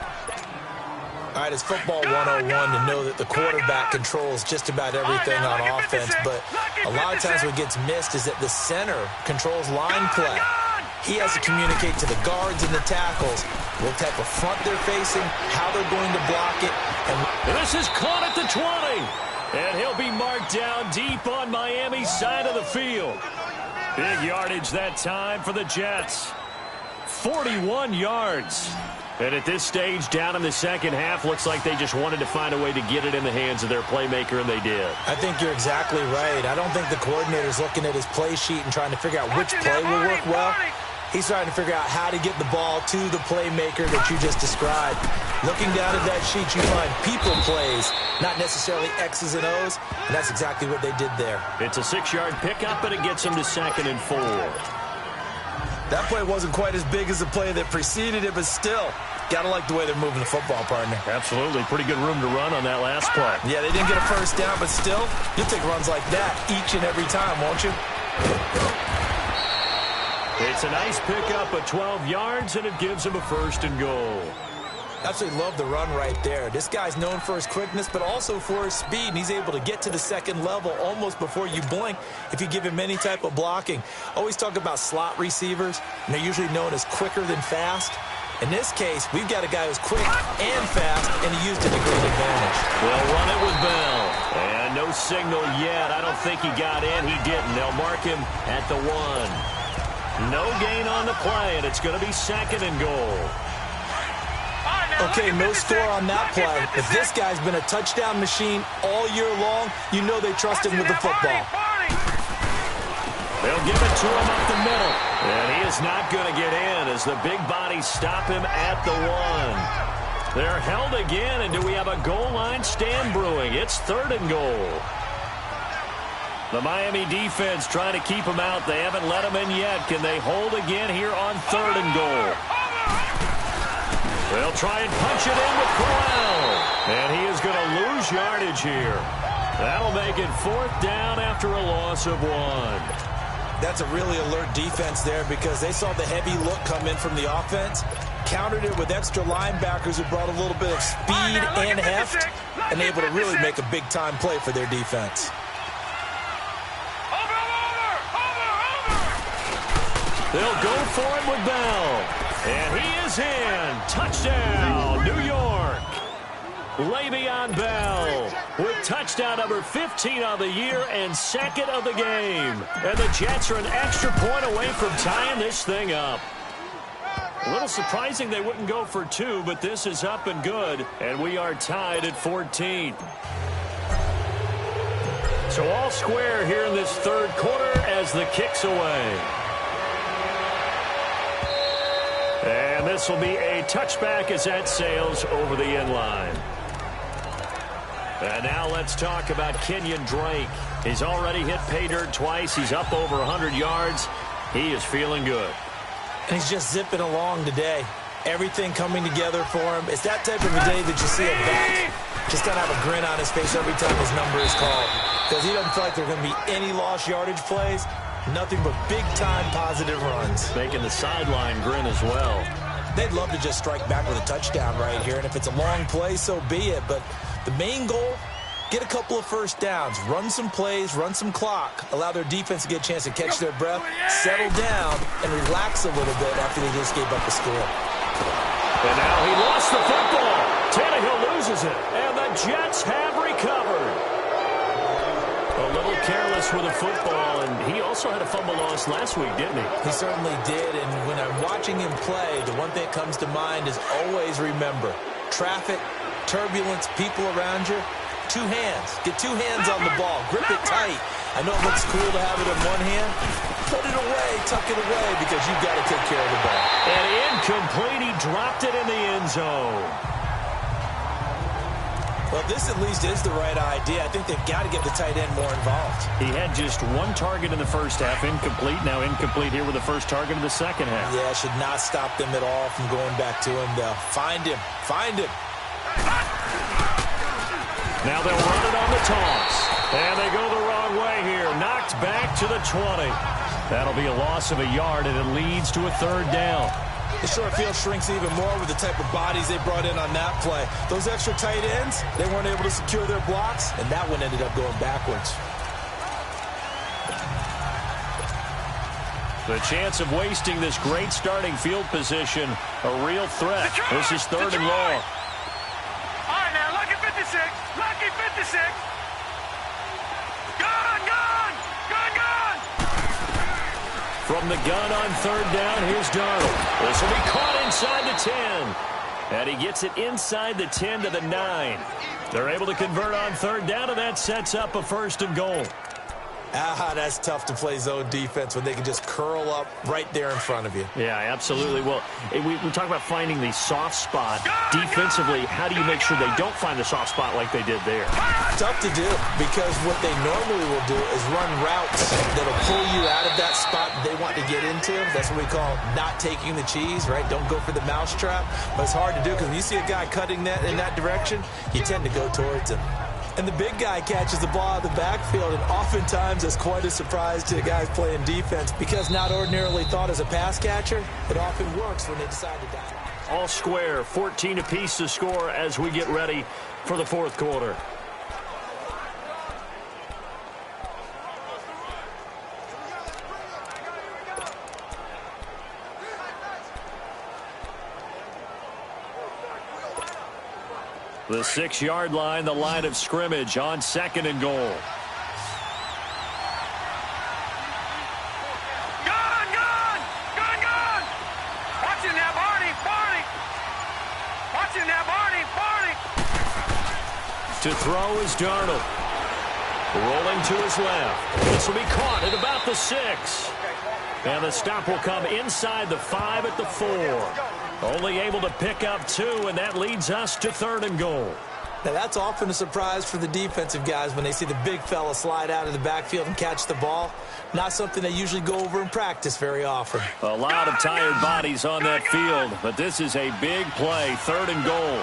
All right, it's football 101 to know that the quarterback controls just about everything on offense, but a lot of times what gets missed is that the center controls line play. He has to communicate to the guards and the tackles what type of front they're facing, how they're going to block it. And this is caught at the 20, and he'll be marked down deep on Miami's side of the field. Big yardage that time for the Jets. 41 yards. And at this stage, down in the second half, looks like they just wanted to find a way to get it in the hands of their playmaker, and they did. I think you're exactly right. I don't think the coordinator's looking at his play sheet and trying to figure out which play will work well. He's trying to figure out how to get the ball to the playmaker that you just described. Looking down at that sheet, you find people plays, not necessarily X's and O's, and that's exactly what they did there. It's a 6-yard pickup, and it gets them to 2nd and 4. That play wasn't quite as big as the play that preceded it, but still, got to like the way they're moving the football, partner. Absolutely. Pretty good room to run on that last play. Yeah, they didn't get a first down, but still, you'll take runs like that each and every time, won't you? It's a nice pickup of 12 yards, and it gives them a 1st and goal. Absolutely love the run right there. This guy's known for his quickness, but also for his speed, and he's able to get to the second level almost before you blink if you give him any type of blocking. Always talk about slot receivers, and they're usually known as quicker than fast. In this case, we've got a guy who's quick and fast, and he used it to great advantage. They'll run it with Bell. And no signal yet. I don't think he got in. He didn't. They'll mark him at the 1. No gain on the play, and it's going to be 2nd and goal. Okay, no score on that play. If this guy's been a touchdown machine all year long, you know they trust him with the football. They'll give it to him up the middle. And he is not going to get in as the big bodies stop him at the 1. They're held again, and do we have a goal line stand brewing? It's 3rd and goal. The Miami defense trying to keep him out. They haven't let him in yet. Can they hold again here on 3rd and goal? They'll try and punch it in with Crowell. And he is going to lose yardage here. That'll make it 4th down after a loss of 1. That's a really alert defense there because they saw the heavy look come in from the offense, countered it with extra linebackers who brought a little bit of speed and heft, and able to really make a big-time play for their defense. They'll go for it with Bell. And he is in. Touchdown, New York. Le'Veon Bell with touchdown number 15 on the year and 2nd of the game. And the Jets are an extra point away from tying this thing up. A little surprising they wouldn't go for 2, but this is up and good. And we are tied at 14. So all square here in this third quarter as the kick's away. And this will be a touchback as that sails over the end line. And now let's talk about Kenyon Drake. He's already hit pay dirt twice. He's up over 100 yards. He is feeling good. And he's just zipping along today. Everything coming together for him. It's that type of a day that you see a back just kind of have a grin on his face every time his number is called. Because he doesn't feel like there are going to be any lost yardage plays. Nothing but big-time positive runs. Making the sideline grin as well. They'd love to just strike back with a touchdown right here. And if it's a long play, so be it. But the main goal, get a couple of first downs, run some plays, run some clock, allow their defense to get a chance to catch their breath, settle down, and relax a little bit after they just gave up a score. And now he lost the football. Tannehill loses it, and the Jets have recovered. A little careless with the football, and he also had a fumble loss last week, didn't he? He certainly did, and when I'm watching him play, the one thing that comes to mind is always remember, traffic, turbulence, people around you, two hands. Get two hands on the ball. Grip it tight. I know it looks cool to have it in one hand. Put it away, tuck it away, because you've got to take care of the ball. And incomplete. He dropped it in the end zone. Well, this at least is the right idea. I think they've got to get the tight end more involved. He had just one target in the first half, incomplete. Now incomplete here with the first target of the second half. Yeah, should not stop them at all from going back to him. They'll find him. Find him. Now they'll run it on the toss. And they go the wrong way here. Knocked back to the 20. That'll be a loss of a yard, and it leads to a third down. The short field shrinks even more with the type of bodies they brought in on that play. Those extra tight ends, they weren't able to secure their blocks, and that one ended up going backwards. The chance of wasting this great starting field position, a real threat. This is third and long. All right, now, lucky 56. Lucky 56. Gun, gun, gun, gun. From the gun on third down, here's Darnold. This will be caught inside the 10. And he gets it inside the 10 to the 9. They're able to convert on third down, and that sets up a first and goal. That's tough to play zone defense when they can just curl up right there in front of you. Yeah, absolutely. Well, we talk about finding the soft spot. Defensively, how do you make sure they don't find the soft spot like they did there? Tough to do, because what they normally will do is run routes that'll pull you out of that spot they want to get into. That's what we call not taking the cheese, right? Don't go for the mousetrap. But it's hard to do, because when you see a guy cutting that in that direction, you tend to go towards him. And the big guy catches the ball out of the backfield, and oftentimes it's quite a surprise to the guys playing defense, because not ordinarily thought as a pass catcher, it often works when they decide to dive. All square, 14 apiece to score as we get ready for the fourth quarter. The 6-yard line, the line of scrimmage on second and goal. Gun, gun, gun, gun. Watching that, Barney, Barney. Watching that, Barney, Barney. To throw is Darnold. Rolling to his left. This will be caught at about the 6. And the stop will come inside the 5 at the 4. Only able to pick up 2, and that leads us to third and goal. Now, that's often a surprise for the defensive guys when they see the big fella slide out of the backfield and catch the ball. Not something they usually go over in practice very often. A lot of tired bodies on that field, but this is a big play, third and goal.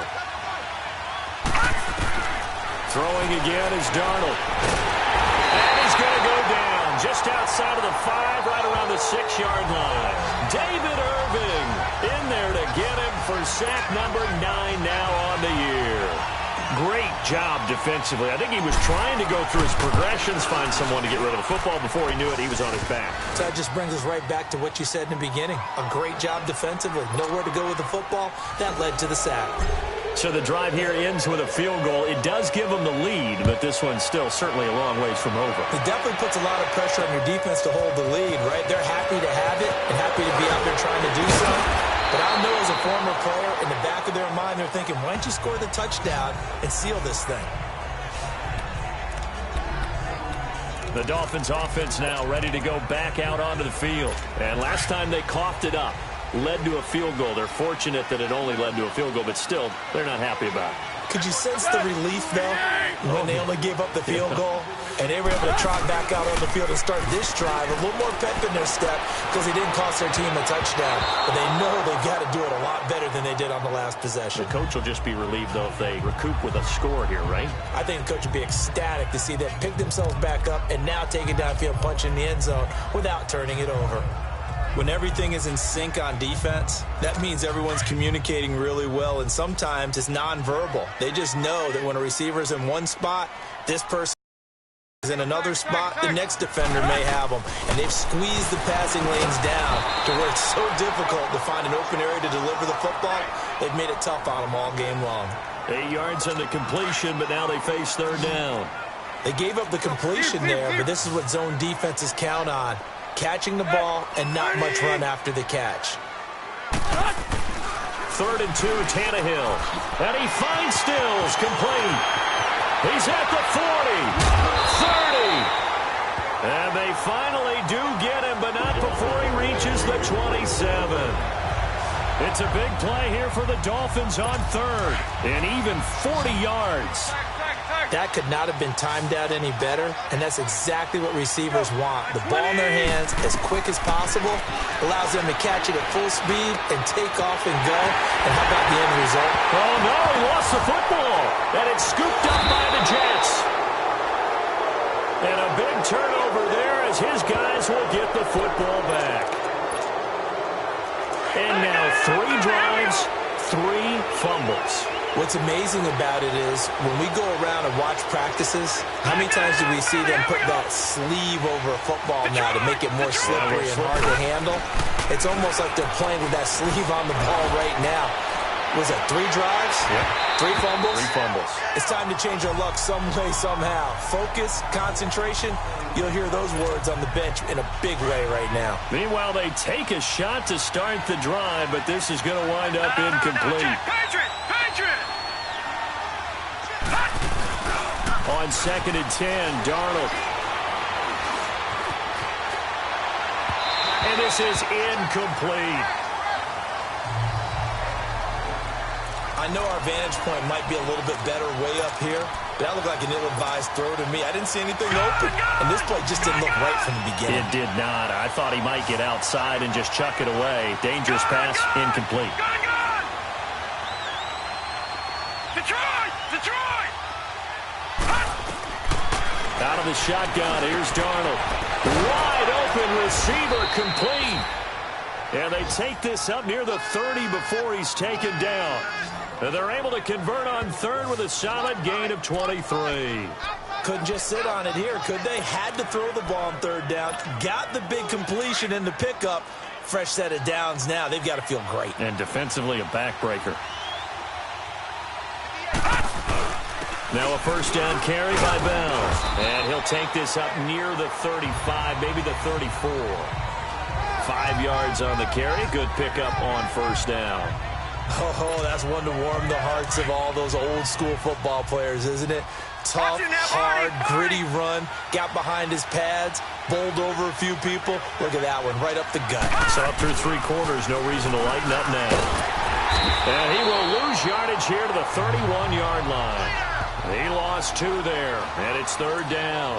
Throwing again is Darnold. And he's going to go down just outside of the 5, right around the 6-yard line. David Irving in there to get him for sack number 9 now on the year. Great job defensively. I think he was trying to go through his progressions, find someone to get rid of the football. Before he knew it, he was on his back. So that just brings us right back to what you said in the beginning. A great job defensively. Nowhere to go with the football. That led to the sack. So the drive here ends with a field goal. It does give them the lead, but this one's still certainly a long ways from over. It definitely puts a lot of pressure on your defense to hold the lead, right? They're happy to have it and happy to be out there trying to do so. But I know as a former player, in the back of their mind, they're thinking, why don't you score the touchdown and seal this thing? The Dolphins offense now ready to go back out onto the field. And last time they coughed it up, led to a field goal. They're fortunate that it only led to a field goal, but still, they're not happy about it. Could you sense the relief, though, when they only gave up the field goal? And they were able to trot back out on the field and start this drive. A little more pep in their step because they didn't cost their team a touchdown. But they know they've got to do it a lot better than they did on the last possession. The coach will just be relieved, though, if they recoup with a score here, right? I think the coach would be ecstatic to see them pick themselves back up and now take it downfield, punch in the end zone without turning it over. When everything is in sync on defense, that means everyone's communicating really well, and sometimes it's nonverbal. They just know that when a receiver's in one spot, this person is in another spot, the next defender may have them. And they've squeezed the passing lanes down to where it's so difficult to find an open area to deliver the football. They've made it tough on them all game long. 8 yards on the completion, but now they face third down. They gave up the completion there, but this is what zone defenses count on. Catching the ball and not much run after the catch. 3rd and 2, Tannehill. And he finds Stills, complete. He's at the 40, 30. And they finally do get him, but not before he reaches the 27. It's a big play here for the Dolphins on 3rd. And even 40 yards. That could not have been timed out any better, and that's exactly what receivers want. The ball in their hands as quick as possible allows them to catch it at full speed and take off and go. And how about the end result? Oh, no, he lost the football, and it's scooped up by the Jets. And a big turnover there as his guys will get the football back. And now 3 drives, 3 fumbles. What's amazing about it is when we go around and watch practices, how many times do we see them put that sleeve over a football now to make it more slippery and hard to handle? It's almost like they're playing with that sleeve on the ball right now. Was it 3 drives? Yep. 3 fumbles? 3 fumbles. It's time to change our luck some way, somehow. Focus, concentration, you'll hear those words on the bench in a big way right now. Meanwhile, they take a shot to start the drive, but this is going to wind up incomplete. On 2nd and 10, Darnold. And this is incomplete. I know our vantage point might be a little bit better way up here, but that looked like an ill-advised throw to me. I didn't see anything open, and this play just didn't look right from the beginning. It did not. I thought he might get outside and just chuck it away. Dangerous pass, incomplete. Detroit! Out of the shotgun, here's Darnold. Wide open receiver, complete. And they take this up near the 30 before he's taken down. And they're able to convert on 3rd with a solid gain of 23. Couldn't just sit on it here, could they? Had to throw the ball on 3rd down. Got the big completion in the pickup. Fresh set of downs now. They've got to feel great. And defensively, a backbreaker. Now a 1st down carry by Bell. And he'll take this up near the 35, maybe the 34. 5 yards on the carry. Good pickup on 1st down. Oh, that's one to warm the hearts of all those old-school football players, isn't it? Tough, hard, gritty run. Got behind his pads. Bowled over a few people. Look at that one, right up the gut. So up through 3 quarters, no reason to lighten up now. And he will lose yardage here to the 31-yard line. He lost 2 there, and it's 3rd down.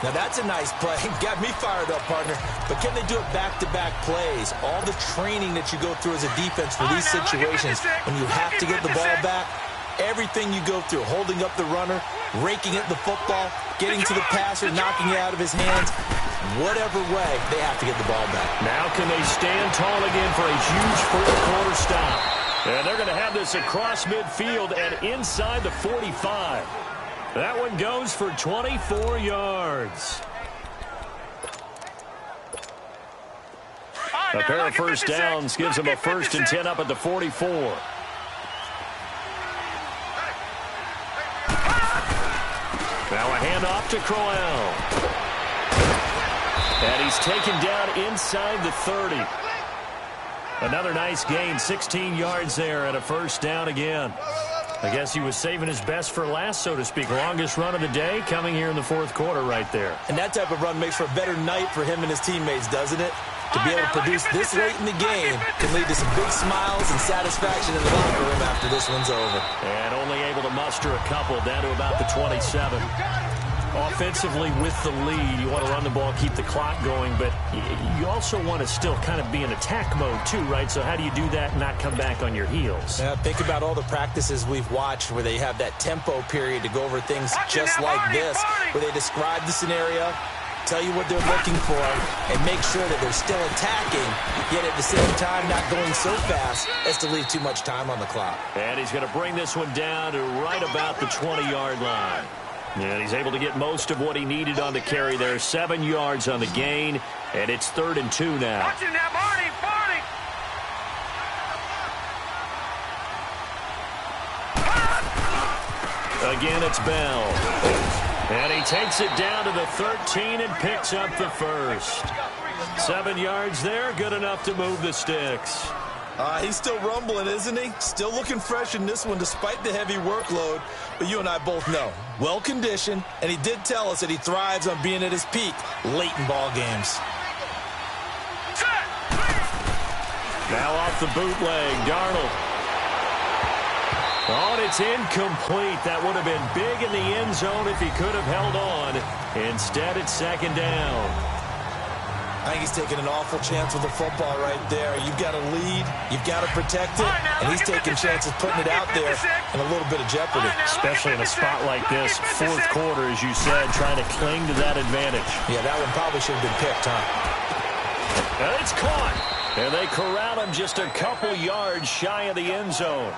Now that's a nice play. Got me fired up, partner. But can they do it back-to-back plays? All the training that you go through as a defense for these situations, when you have to get the ball back, everything you go through, holding up the runner, raking at the football, getting to the passer, knocking it out of his hands, whatever way, they have to get the ball back. Now can they stand tall again for a huge 4th-quarter stop? And they're going to have this across midfield and inside the 45. That one goes for 24 yards. A pair of 1st downs gives them a 1st and 10 up at the 44. Now a handoff to Crowell. And he's taken down inside the 30. Another nice gain, 16 yards there and a 1st down again. I guess he was saving his best for last, so to speak. Longest run of the day coming here in the fourth quarter right there. And that type of run makes for a better night for him and his teammates, doesn't it? To be able to produce this late in the game can lead to some big smiles and satisfaction in the locker room after this one's over. And only able to muster a couple, down to about the 27. Offensively with the lead, you want to run the ball, keep the clock going, but you also want to still kind of be in attack mode too, right? So how do you do that and not come back on your heels? Yeah, think about all the practices we've watched where they have that tempo period to go over things just like this, where they describe the scenario, tell you what they're looking for, and make sure that they're still attacking, yet at the same time not going so fast as to leave too much time on the clock. And he's going to bring this one down to right about the 20-yard line. And he's able to get most of what he needed on the carry there. 7 yards on the gain, and it's 3rd and 2 now. Watching that, Barney. Again, it's Bell. And he takes it down to the 13 and picks up the first. 7 yards there, good enough to move the sticks. He's still rumbling, isn't he? Still looking fresh in this one despite the heavy workload. But you and I both know, well-conditioned, and he did tell us that he thrives on being at his peak late in ball games. Now off the bootleg, Darnold. Oh, and it's incomplete. That would have been big in the end zone if he could have held on. Instead, it's 2nd down. I think he's taking an awful chance with the football right there. You've got to lead, you've got to protect it, and he's taking chances putting it out there in a little bit of jeopardy. Especially in a spot like this, 4th quarter, as you said, trying to cling to that advantage. Yeah, that one probably should have been picked, huh? And it's caught. And they corral him just a couple yards shy of the end zone.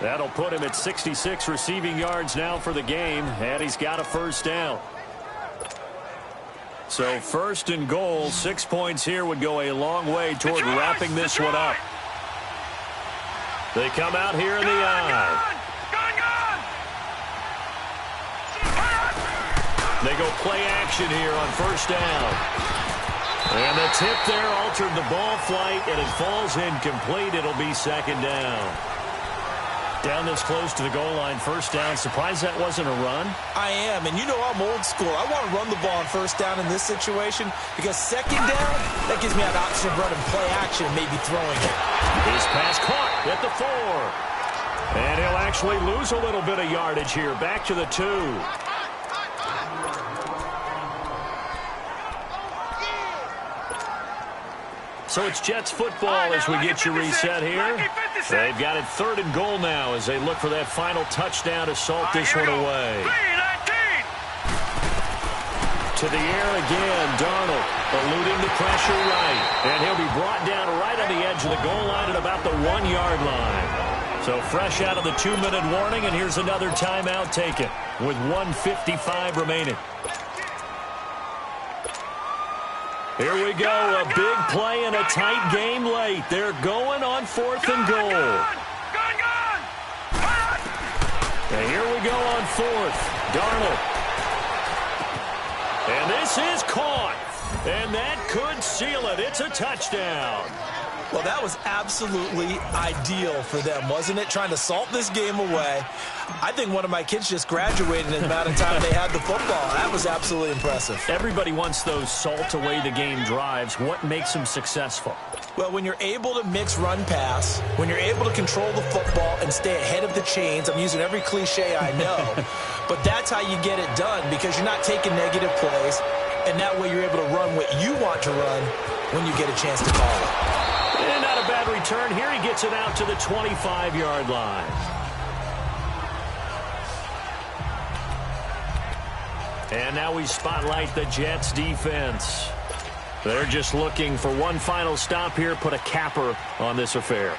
That'll put him at 66 receiving yards now for the game, and he's got a first down. So 1st and goal, 6 points here would go a long way toward wrapping this one up. They come out here in the eye. They go play action here on 1st down. And the tip there altered the ball flight, and it falls incomplete. It'll be 2nd down. Down this close to the goal line, 1st down. Surprised that wasn't a run? I am, and you know I'm old school. I want to run the ball on 1st down in this situation because 2nd down, that gives me an option of running play action, maybe throwing it. His pass caught at the 4. And he'll actually lose a little bit of yardage here. Back to the 2. So it's Jets football as we get you reset here. They've got it 3rd and goal now as they look for that final touchdown to salt this one away. To the air again, Darnold eluding the pressure right. And he'll be brought down right on the edge of the goal line at about the 1-yard line. So fresh out of the 2-minute warning, and here's another timeout taken with 1:55 remaining. Here we go, a big play and a tight game late. They're going on 4th and goal. And here we go on 4th. Darnold. And this is caught. And that could seal it. It's a touchdown. Well, that was absolutely ideal for them, wasn't it? Trying to salt this game away. I think one of my kids just graduated in the amount of time they had the football. That was absolutely impressive. Everybody wants those salt-away-the-game drives. What makes them successful? Well, when you're able to mix run-pass, when you're able to control the football and stay ahead of the chains, I'm using every cliche I know, but that's how you get it done because you're not taking negative plays, and that way you're able to run what you want to run when you get a chance to call it. And not a bad return. Here he gets it out to the 25-yard line. And now we spotlight the Jets defense. They're just looking for one final stop here, put a capper on this affair.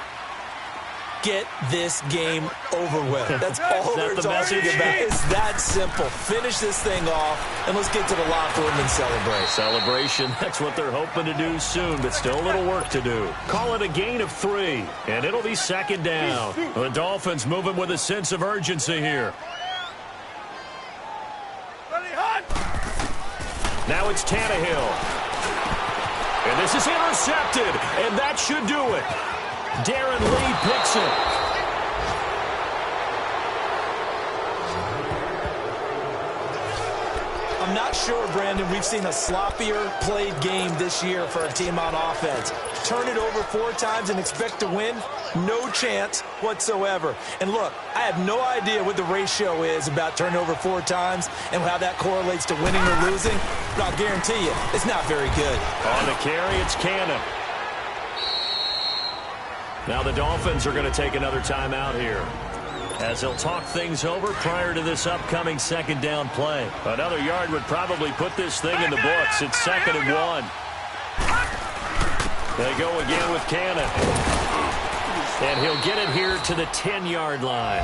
Get this game over with. That's all they're talking about. It's that simple. Finish this thing off, and let's get to the locker room and celebrate. Celebration, that's what they're hoping to do soon, but still a little work to do. Call it a gain of 3, and it'll be 2nd down. The Dolphins moving with a sense of urgency here. Now it's Tannehill. And this is intercepted, and that should do it. Darren Lee picks it. not sure, Brandon, we've seen a sloppier played game this year for a team on offense. Turn it over 4 times and expect to win? No chance whatsoever. And look, I have no idea what the ratio is about turning over 4 times and how that correlates to winning or losing, but I'll guarantee you, it's not very good. On the carry, it's Cannon. Now the Dolphins are going to take another timeout here, as they'll talk things over prior to this upcoming second down play. Another yard would probably put this thing in the books. It's 2nd and 1. They go again with Cannon. And he'll get it here to the 10-yard line.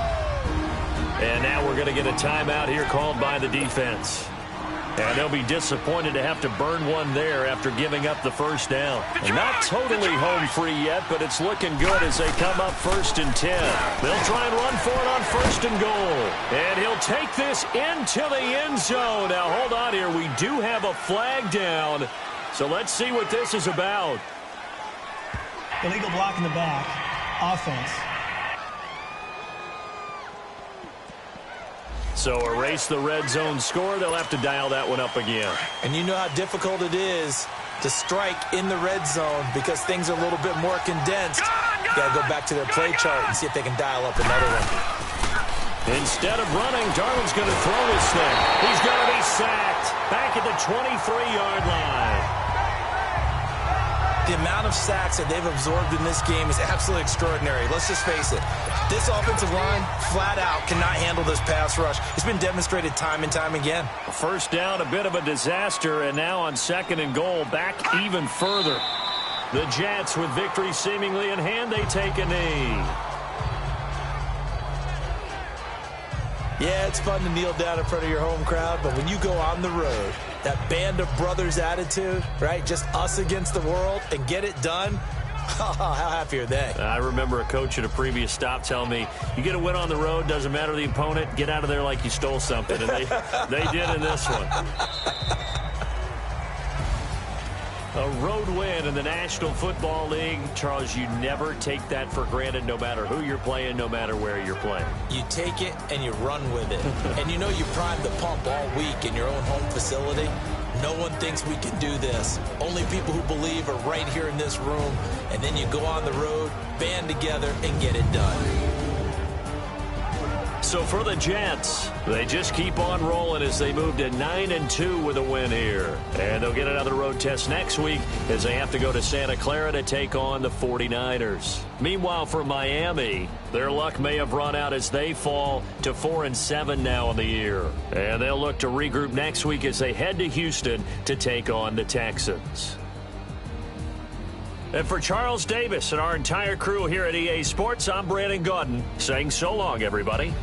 And now we're going to get a timeout here called by the defense. And they'll be disappointed to have to burn one there after giving up the first down. And not totally home free yet, but it's looking good as they come up 1st and 10. They'll try and run for it on 1st and goal. And he'll take this into the end zone. Now, hold on here. We do have a flag down. So let's see what this is about. Illegal block in the back. Offense. So erase the red zone score. They'll have to dial that one up again. And you know how difficult it is to strike in the red zone because things are a little bit more condensed. You got to go back to their play chart and see if they can dial up another one. Instead of running, Darnold's going to throw this thing. He's going to be sacked back at the 23-yard line. The amount of sacks that they've absorbed in this game is absolutely extraordinary. Let's just face it. This offensive line, flat out, cannot handle this pass rush. It's been demonstrated time and time again. First down, a bit of a disaster, and now on 2nd and goal, back even further. The Jets, with victory seemingly in hand, they take a knee. Yeah, it's fun to kneel down in front of your home crowd, but when you go on the road, that band of brothers attitude, right, just us against the world, and get it done, how happy are they? I remember a coach at a previous stop telling me, you get a win on the road, doesn't matter the opponent, get out of there like you stole something, and they did in this one. A road win in the National Football League. Charles, you never take that for granted no matter who you're playing, no matter where you're playing. You take it and you run with it. And you know you primed the pump all week in your own home facility. No one thinks we can do this. Only people who believe are right here in this room. And then you go on the road, band together, and get it done. So for the Jets, they just keep on rolling as they move to 9-2 with a win here. And they'll get another road test next week as they have to go to Santa Clara to take on the 49ers. Meanwhile, for Miami, their luck may have run out as they fall to 4-7 now in the year. And they'll look to regroup next week as they head to Houston to take on the Texans. And for Charles Davis and our entire crew here at EA Sports, I'm Brandon Gaudin saying so long, everybody.